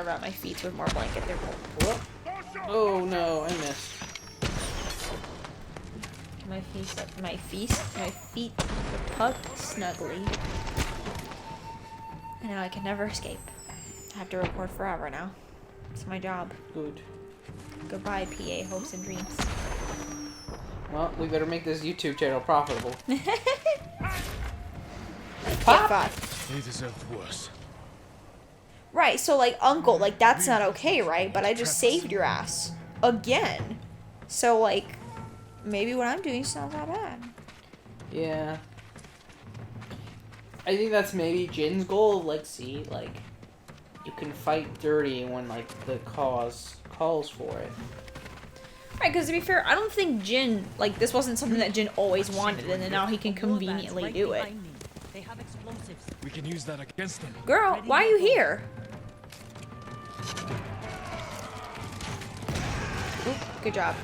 gonna wrap my feet with more blanket. They're cold. Oh no, I missed. My feet are tucked snugly. And now I can never escape. I have to record forever now. It's my job. Good. Goodbye, PA hopes and dreams. Well, we better make this YouTube channel profitable. Pop! They deserved worse. Right, so like, Uncle, like, that's not okay, right? But I just saved your ass. Again. So, like, maybe what I'm doing is not that bad. Yeah. I think that's maybe Jin's goal. Like, see, like, you can fight dirty when, like, the cause calls for it. Right, because to be fair, I don't think Jin, like, this wasn't something that Jin always wanted, and then now he can conveniently do it. They have explosives. We can use that against them. Girl, why are you here? Oop, good job.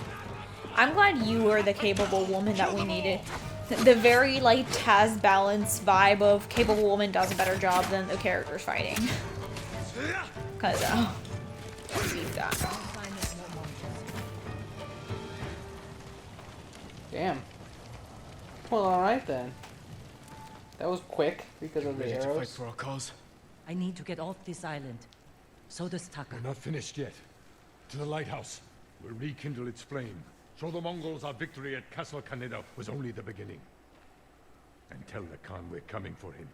I'm glad you were the capable woman that we needed. The very, like, Taz Balance vibe of capable woman does a better job than the characters fighting. Because, leave that. Damn. Well, alright then. That was quick because of the Ready to fight arrows. for our cause? I need to get off this island. So does Taka. We're not finished yet. To the lighthouse. We'll rekindle its flame. Show the Mongols our victory at Castle Kaneda was only the beginning. And tell the Khan we're coming for him.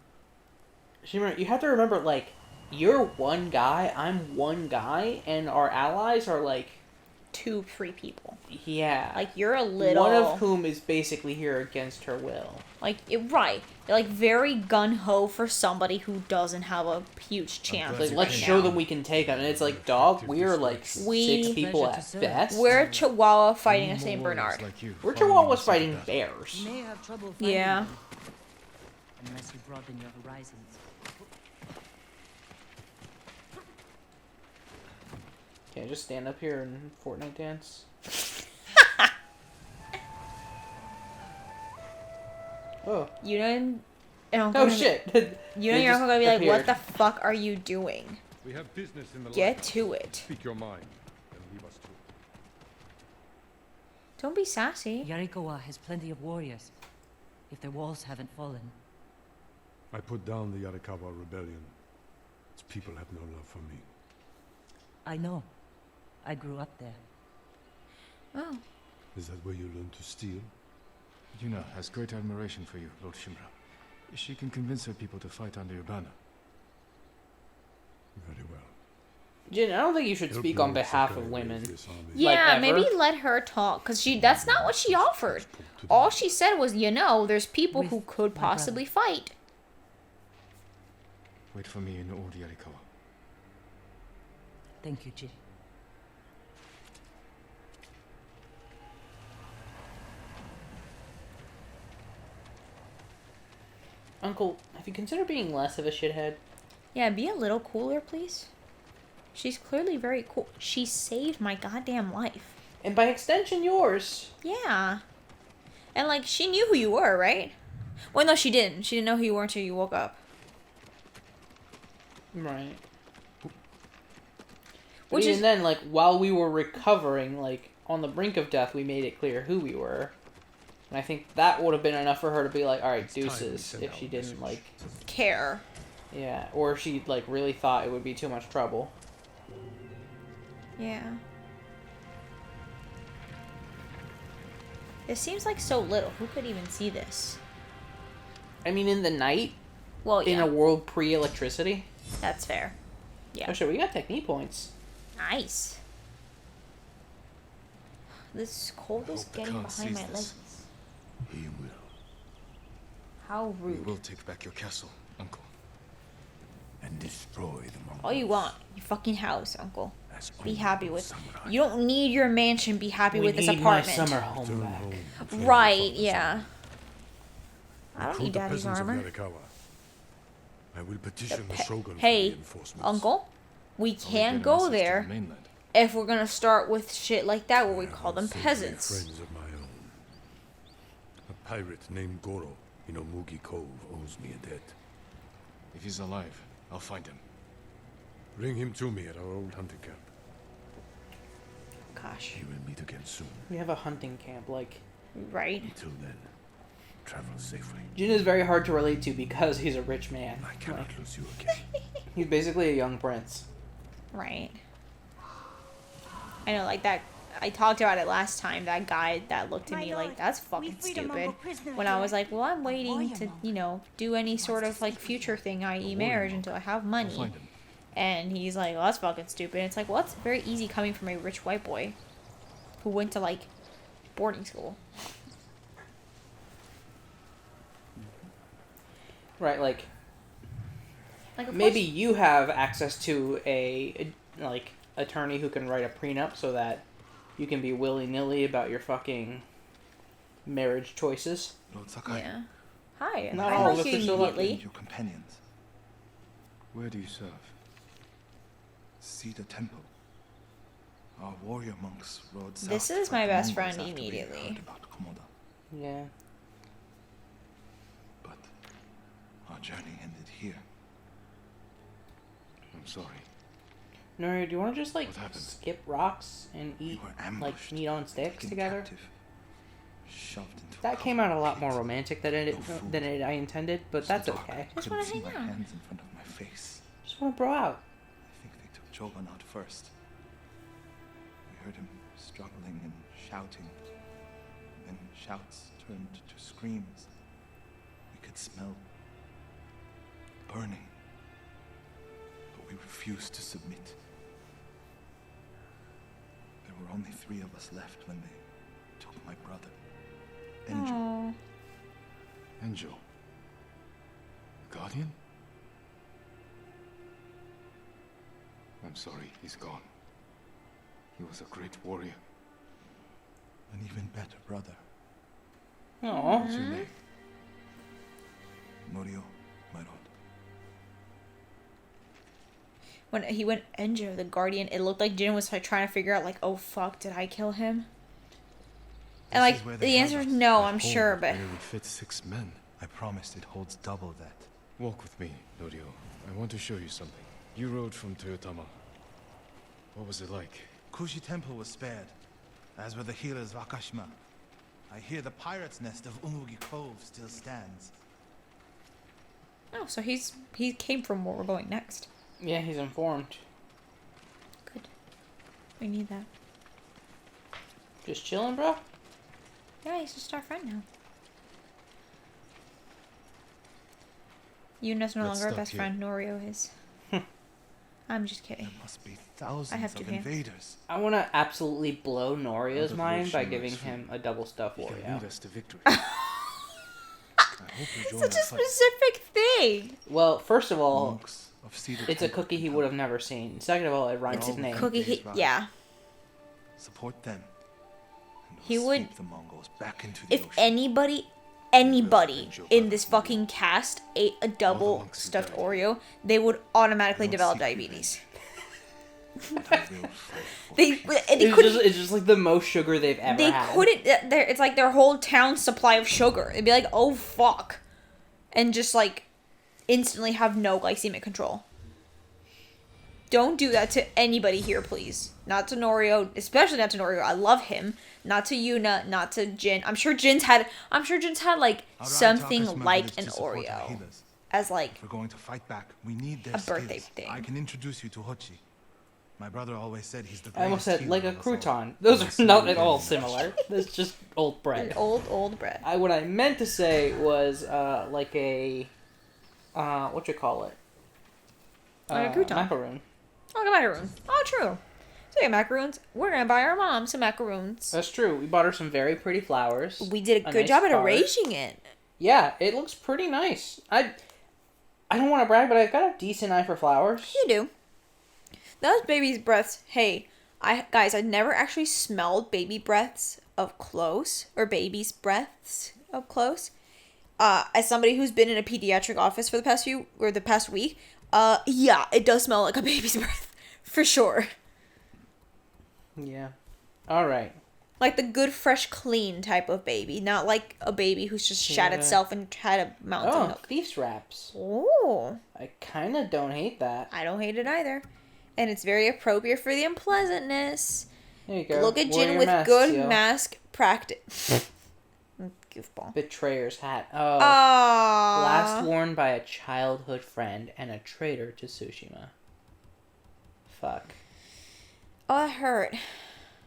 Shimmer, you have to remember, like, you're one guy, I'm one guy, and our allies are, like... 2-3 people. Yeah. Like, you're a little... One of whom is basically here against her will. Like, right. You're, like, very gun-ho for somebody who doesn't have a huge chance. Like, let's show them we can take them. And it's like, dog, we are, like, 6 people at best. We're Chihuahua fighting a St. Bernard. We're Chihuahuas fighting bears. You may have trouble finding Yeah. them, unless you broaden your horizons. Can't I just stand up here and Fortnite dance? Oh. You know, Oh shit! You know your uncle gonna be like, what the fuck are you doing? We have business in the Get lighthouse. to it. Speak your mind and leave us to it. Don't be sassy. Yarikawa has plenty of warriors, if their walls haven't fallen. I put down the Yarikawa rebellion. Its people have no love for me. I know. I grew up there. Oh. Is that where you learned to steal? Yuna has great admiration for you, Lord Shimura. She can convince her people to fight under your banner. Very well. Jin, I don't think you should speak on behalf of women. Yeah, Like, maybe ever. let her talk, because that's not what she offered. All she said was, you know, there's people who could possibly fight. Wait for me in Old Yarikawa. Thank you, Jin. Uncle, have you considered being less of a shithead? Yeah, be a little cooler, please. She's clearly very cool. She saved my goddamn life. And by extension, yours. Yeah. And, like, she knew who you were, right? Well, no, she didn't. She didn't know who you were until you woke up. Right. Which Even is... then, like, while we were recovering, like, on the brink of death, we made it clear who we were. And I think that would have been enough for her to be like, alright, deuces, if she didn't, like... care. Yeah, or if she, like, really thought it would be too much trouble. Yeah. It seems like so little. Who could even see this? I mean, in the night, Well, yeah. in a world pre-electricity. That's fair. Yeah. Oh shit, we got technique points. Nice. This cold is getting behind my legs. He will. How We rude. will take back your castle, Uncle. And destroy the Mongols. All you want. Your fucking house, Uncle. As Be only happy good with. samurai. You don't need your mansion. Be happy with this need apartment. my summer home Return back. home to claim Right, your father's yeah. honor. I don't Recruit need the daddy's peasants of armor. Yarikawa. I will petition the shogun for Hey, reinforcements. Uncle, we Are we can't getting go access to the there mainland? if we're gonna start with shit like that where we call them Also brave peasants. friends of my own. A pirate named Goro in Omugi Cove owes me a debt. If he's alive, I'll find him. Bring him to me at our old hunting camp. Gosh. We will meet again soon. We have a hunting camp, like... Right? Until then, travel safely. Jin is very hard to relate to because he's a rich man. I cannot lose you again. He's basically a young prince. Right. I know, like that. I talked about it last time. That guy that looked at me like, that's fucking stupid. When I was like, well, I'm waiting to, you know, do any sort of like future thing, i.e. marriage, until I have money. And he's like, well, that's fucking stupid. And it's like, well, it's very easy coming from a rich white boy who went to like boarding school. Right, like Like maybe you have access to a like attorney who can write a prenup so that you can be willy-nilly about your fucking marriage choices. Lord Sakai, Yeah. Hi. Not I all of like us you are so lucky. immediately. your companions. Where do you serve? See the temple. Our warrior monks rode south. This to is fight my the best Mongols friend after we immediately. heard about Komoda. Yeah. But our journey ended here. I'm sorry. No, do you want to just like What happened? skip rocks and We eat were like ambushed, meat on sticks taken together? captive, shoved into a That came out a lot covered more pit. romantic than No food. I intended, but that's So dark, okay. I Just couldn't wanna see hang my out. hands in front of my face. Just want to bro out. I think they took Jovan out first. We heard him struggling and shouting. Then shouts turned to screams. We could smell burning. But we refused to submit. There were only 3 of us left when they took my brother, Enjo. Aw. Enjo? Guardian? I'm sorry, he's gone. He was a great warrior. An even better brother. Aw. What's your name? Norio, my lord. When he went Enjo, the Guardian, it looked like Jin was like trying to figure out like, oh fuck, did I kill him? And This is like where they the held answer is us. no, That I'm hole sure, but barely fits 6 men. I promised it holds double that. Walk with me, Norio. I want to show you something. You rode from Toyotama. What was it like? Kushi Temple was spared, as were the healers of Akashima. I hear the pirate's nest of Umugi Cove still stands. oh, so he came from where we're going next. Yeah, he's informed. Good. We need that. Just chilling, bro. Yeah, he's just our friend now. Yuna's no Let's longer a stop best here. friend. Norio is. I'm just kidding. There must be thousands I have of 2 hands. invaders. I want to absolutely blow Norio's Out of mind by Hiroshima giving is free. him a double stuffed He can Oreo. lead us to victory. I hope you join Such a our fight. specific thing. Well, first of all, Monks of Cedar it's a Temple cookie he can would have help. never seen. Second of all, it rhymes It's his a name. cookie. Days rise. Yeah. Support them. And He we'll would- sweep the Mongols back into the If ocean. anybody in this fucking cast ate a double monks who stuffed died. Oreo, they would automatically Don't develop seek diabetes. But I will fight for They peace. It's just like the most sugar they've ever they had. couldn't. It's like their whole town's supply of sugar. They'd be like, oh fuck, and just like instantly have no glycemic control. Don't do that to anybody here, please. Not to Norio, especially not to Norio. I love him. Not to Yuna. Not to Jin. I'm sure Jin's had like I'll ride to something Akashima like village an to support our Oreo healers. as like. If we're going to fight back, we need their A birthday skills. thing. I can introduce you to Hochi. My brother always said he's the I almost greatest said like healer a of us all. crouton. Those We'll are see not you at all again. similar. That's just old bread. Old bread. What I meant to say was like a what you call it? Like a crouton. Macaroon. Oh, macaroons. Oh, true. Speaking of macaroons, we're gonna buy our mom some macaroons. That's true. We bought her some very pretty flowers. We did a a good nice job at card. arranging it. Yeah, it looks pretty nice. I don't want to brag, but I've got a decent eye for flowers. You do. Those baby's breaths. Hey, I never actually smelled baby breaths up close or baby's breaths up close. As somebody who's been in a pediatric office for the past week, yeah, it does smell like a baby's breath for sure. Yeah. All right. Like the good, fresh, clean type of baby, not like a baby who's just shat Yeah. itself and had a mountain Oh, milk. thief's wraps. Oh, I kind of don't hate that. I don't hate it either. And it's very appropriate for the unpleasantness. There you go. Look at Wear Jin your with mask, good yo. mask practice. Goofball. Betrayer's hat. Oh. Aww. Last worn by a childhood friend and a traitor to Tsushima. Fuck. Oh, that hurt.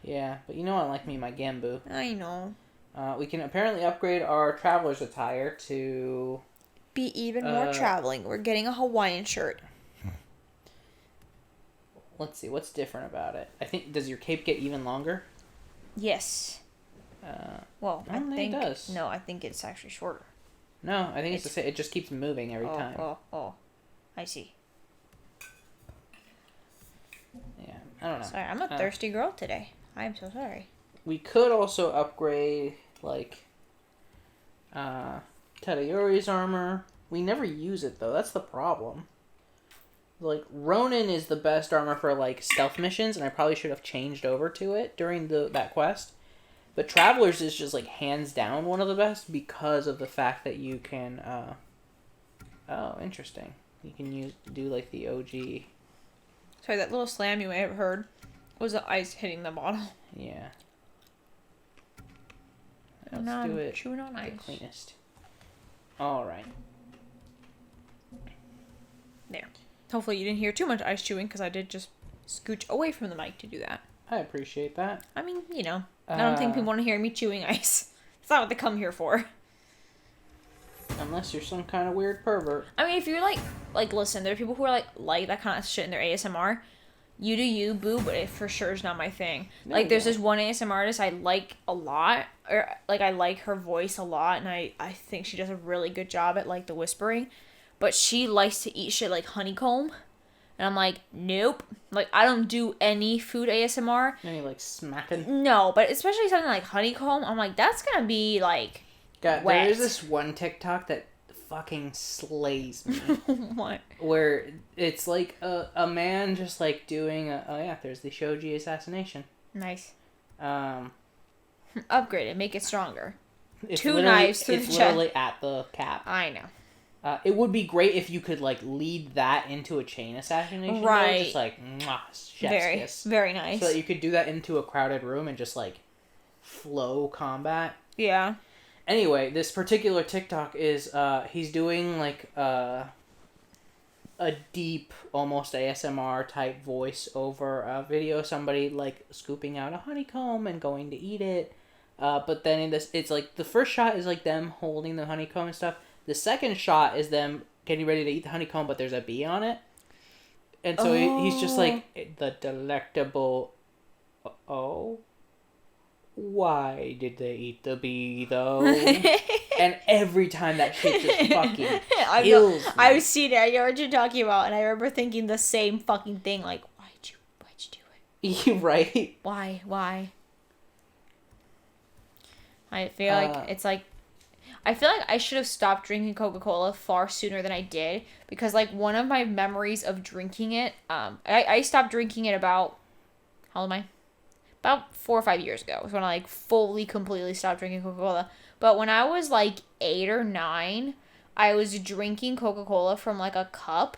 Yeah, but you know I like me my Gambu. I know. We can apparently upgrade our traveler's attire to... Be even more traveling. We're getting a Hawaiian shirt. Let's see, what's different about it? I think, does your cape get even longer? Yes. Well, I don't think think... it does. No, I think it's actually shorter. No, I think it's the same. It just keeps moving every time. Oh. I see. Yeah, I don't know. Sorry, I'm a thirsty girl today. I'm so sorry. We could also upgrade, like, Tadayori's armor. We never use it, though. That's the problem. Like, Ronin is the best armor for, like, stealth missions, and I probably should have changed over to it during that quest. But Traveler's is just, like, hands down one of the best because of the fact that you can, oh, interesting. You can do, like, the OG. Sorry, that little slam you may have heard was the ice hitting the bottle. Yeah. And Let's do it chewing on the ice. cleanest. Alright. There. Hopefully you didn't hear too much ice chewing, because I did just scooch away from the mic to do that. I appreciate that. I mean, you know, I don't think people want to hear me chewing ice. It's not what they come here for. Unless you're some kind of weird pervert. I mean, if you're like, listen, there are people who are like that kind of shit in their ASMR. You do you, boo, but it for sure is not my thing. No, Like, there's yeah. this one ASMR artist I like a lot, or, like, I like her voice a lot, and I think she does a really good job at, like, the whispering, but she likes to eat shit like honeycomb, and I'm like, nope. Like, I don't do any food ASMR. Any, like, smacking? No, but especially something like honeycomb, I'm like, that's gonna be, like, God, wet. there is this one TikTok that fucking slays me. What? Where it's like a man just like doing oh yeah, there's the Shoji assassination. Nice. Upgrade it, make it stronger. It's 2 knives through the It's chest. literally at the cap. I know. It would be great if you could like lead that into a chain assassination. Right. Though, just like mwah, chef's Very, kiss. very nice. So that you could do that into a crowded room and just like flow combat. Yeah. Anyway, this particular TikTok is, he's doing, like, a deep, almost ASMR type voice over a video of somebody, like, scooping out a honeycomb and going to eat it. But then in this, it's, like, the first shot is, like, them holding the honeycomb and stuff. The second shot is them getting ready to eat the honeycomb, but there's a bee on it. And so he's just, like, the delectable... Oh... Why did they eat the bee, though? And every time that shit just fucking kills me. I've seen it. I know what you're talking about. And I remember thinking the same fucking thing. Like, why'd you do it? Right? Why? I feel like it's like... I feel like I should have stopped drinking Coca-Cola far sooner than I did. Because, like, one of my memories of drinking it... I stopped drinking it about... How old am I? About 4 or 5 years ago was when I, like, fully, completely stopped drinking Coca-Cola. But when I was, like, 8 or 9, I was drinking Coca-Cola from, like, a cup.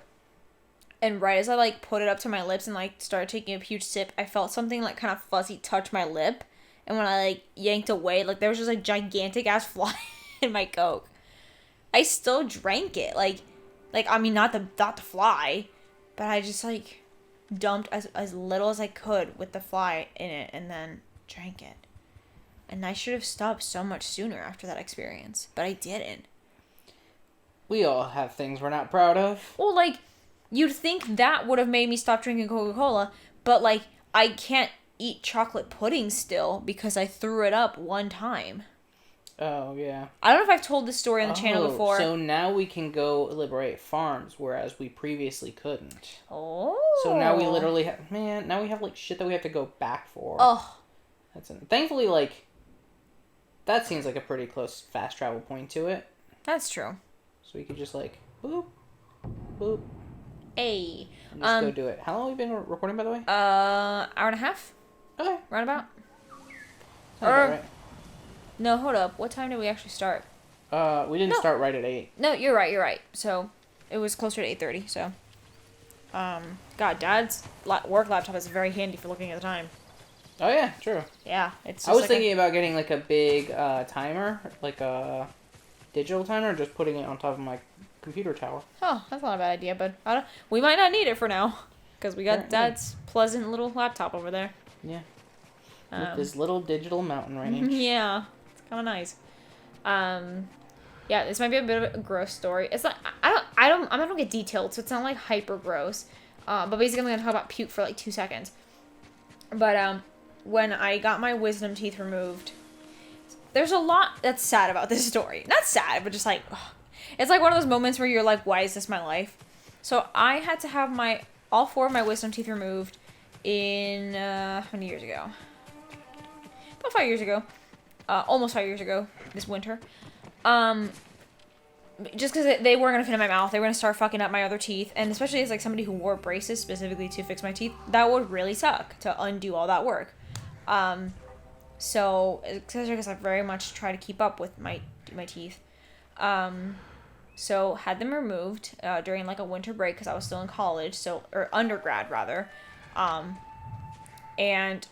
And right as I, like, put it up to my lips and, like, started taking a huge sip, I felt something, like, kind of fuzzy touch my lip. And when I, like, yanked away, like, there was just, like, gigantic-ass fly in my Coke. I still drank it. Like, I mean, not the fly, but I just, like... dumped as little as I could with the fly in it and then drank it. And I should have stopped so much sooner after that experience, but I didn't. We all have things we're not proud of. Well, like, you'd think that would have made me stop drinking Coca-Cola, but, like, I can't eat chocolate pudding still because I threw it up one time. Oh, yeah. I don't know if I've told this story on the channel before. So now we can go liberate farms, whereas we previously couldn't. Oh. So now we literally have... Man, now we have, like, shit that we have to go back for. Oh. Thankfully, like... That seems like a pretty close fast travel point to it. That's true. So we could just, like... Boop. Boop. Hey. And just go do it. How long have we been recording, by the way? Hour and a half? Okay. Roundabout? Sounds about right. No, hold up. What time did we actually start? We didn't start right at 8. No, you're right. So, it was closer to 8:30, so. God, Dad's work laptop is very handy for looking at the time. Oh yeah, true. Yeah, it's just I was like thinking about getting like a big timer, like a digital timer, and just putting it on top of my computer tower. Oh, that's not a bad idea, but we might not need it for now. Because we got Dad's pleasant little laptop over there. Yeah. With this little digital mountain range. Yeah. It's kind of nice. Yeah, this might be a bit of a gross story. It's not, I'm not gonna get detailed, so it's not like hyper gross. But basically I'm gonna talk about puke for like 2 seconds. But, when I got my wisdom teeth removed, there's a lot that's sad about this story. Not sad, but just like, ugh. It's like one of those moments where you're like, why is this my life? So I had to have all 4 of my wisdom teeth removed in, how many years ago? About 5 years ago. Almost 5 years ago, this winter. Just because they weren't going to fit in my mouth. They were going to start fucking up my other teeth. And especially as like somebody who wore braces specifically to fix my teeth, that would really suck to undo all that work. So, especially because I very much try to keep up with my teeth. So had them removed during like a winter break because I was still in college, or undergrad rather. And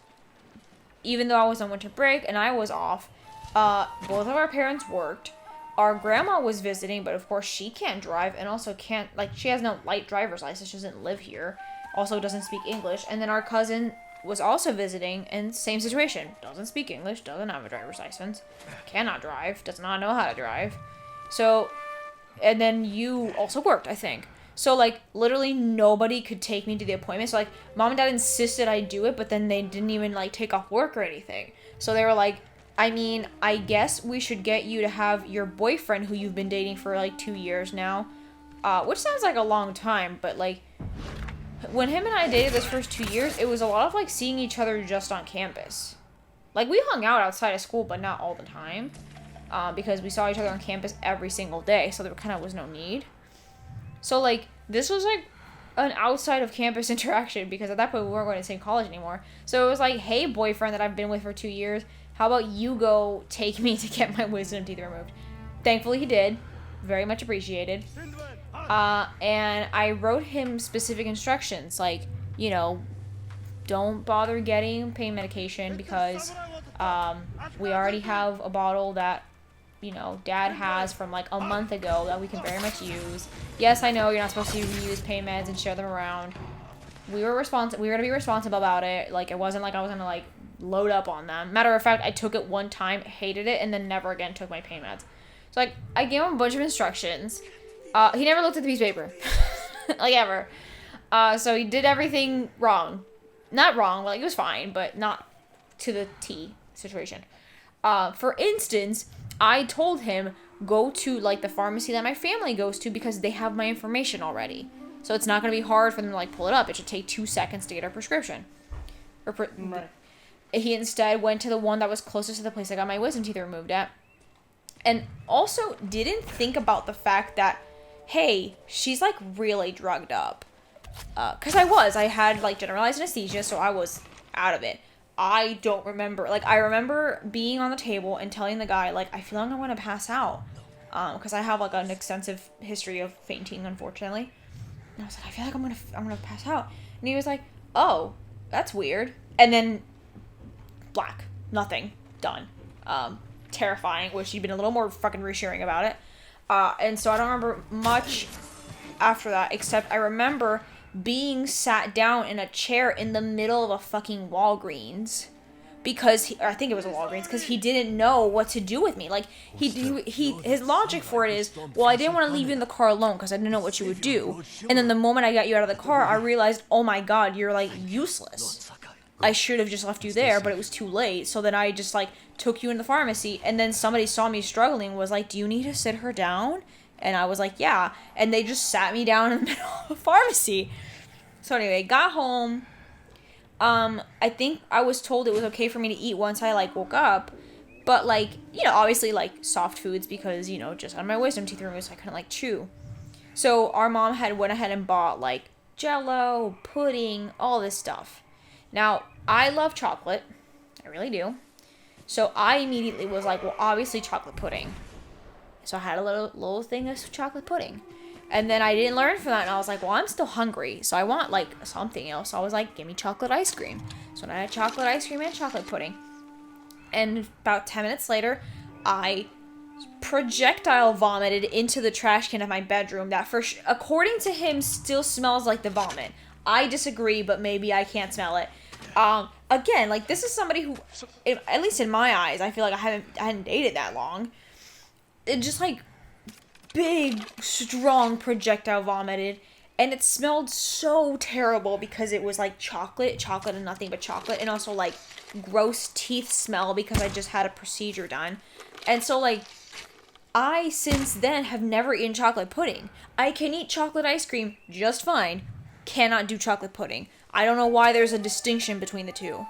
even though I was on winter break and I was off, both of our parents worked. Our grandma was visiting, but of course she can't drive and also can't, like, she has no light driver's license. She doesn't live here. Also doesn't speak English. And then our cousin was also visiting, and same situation. Doesn't speak English, doesn't have a driver's license, cannot drive, does not know how to drive. So, and then you also worked, I think. So, like, literally nobody could take me to the appointment. So, like, Mom and Dad insisted I do it, but then they didn't even, like, take off work or anything. So they were like, I mean, I guess we should get you to have your boyfriend, who you've been dating for, like, 2 years now. Which sounds like a long time, but, like, when him and I dated those first 2 years, it was a lot of, like, seeing each other just on campus. Like, we hung out outside of school, but not all the time. Because we saw each other on campus every single day, so there kind of was no need. So, like, this was, like, an outside of campus interaction, because at that point we weren't going to the same college anymore. So it was like, hey, boyfriend that I've been with for 2 years, how about you go take me to get my wisdom teeth removed? Thankfully he did. Very much appreciated. And I wrote him specific instructions, like, you know, don't bother getting pain medication because we already have a bottle that, you know, Dad has from like a month ago that we can very much use. Yes, I know you're not supposed to reuse pain meds and share them around. We were going to be responsible about it. Like, it wasn't like I was going to, like, load up on them. Matter of fact, I took it one time, hated it, and then never again took my pain meds. So, like, I gave him a bunch of instructions. He never looked at the piece of paper. Like, ever. So he did everything wrong. Not wrong, like, it was fine, but not to the T situation. For instance, I told him, go to, like, the pharmacy that my family goes to because they have my information already. So it's not going to be hard for them to, like, pull it up. It should take 2 seconds to get a prescription. Right. He instead went to the one that was closest to the place I got my wisdom teeth removed at. And also didn't think about the fact that, hey, she's, like, really drugged up. Because I had, like, generalized anesthesia, so I was out of it. I don't remember, like, I remember being on the table and telling the guy, like, I feel like I'm going to pass out. Because I have, like, an extensive history of fainting, unfortunately. And I was like, I feel like I'm gonna pass out. And he was like, oh, that's weird. And then, black. Nothing. Done. Terrifying. Wish he'd been a little more fucking reassuring about it. And so I don't remember much after that, except I remember being sat down in a chair in the middle of a fucking Walgreens. Because I think it was a Walgreens, because he didn't know what to do with me. Like, his logic for it is, well, I didn't want to leave you in the car alone because I didn't know what you would do. And then the moment I got you out of the car, I realized, oh my god, you're, like, useless. I should have just left you there, but it was too late. So then I just, like, took you in the pharmacy, and then somebody saw me struggling, was like, do you need to sit her down? And I was like, yeah. And they just sat me down in the middle of the pharmacy. So anyway, got home. I think I was told it was okay for me to eat once I, like, woke up. But, like, you know, obviously, like, soft foods because, you know, just on my wisdom teeth removed, so I couldn't, like, chew. So our mom went ahead and bought, like, Jell-O, pudding, all this stuff. Now, I love chocolate. I really do. So I immediately was like, well, obviously chocolate pudding. So I had a little thing of chocolate pudding. And then I didn't learn from that, and I was like, well, I'm still hungry, so I want, like, something else. So I was like, give me chocolate ice cream. So I had chocolate ice cream and chocolate pudding. And about 10 minutes later, I projectile vomited into the trash can of my bedroom that, according to him, still smells like the vomit. I disagree, but maybe I can't smell it. Again, like, this is somebody who, at least in my eyes, I feel like I hadn't dated that long. It just, like, big, strong projectile vomited, and it smelled so terrible because it was, like, chocolate and nothing but chocolate, and also, like, gross teeth smell because I just had a procedure done. And so, like, I, since then, have never eaten chocolate pudding. I can eat chocolate ice cream just fine, cannot do chocolate pudding. I don't know why there's a distinction between the two.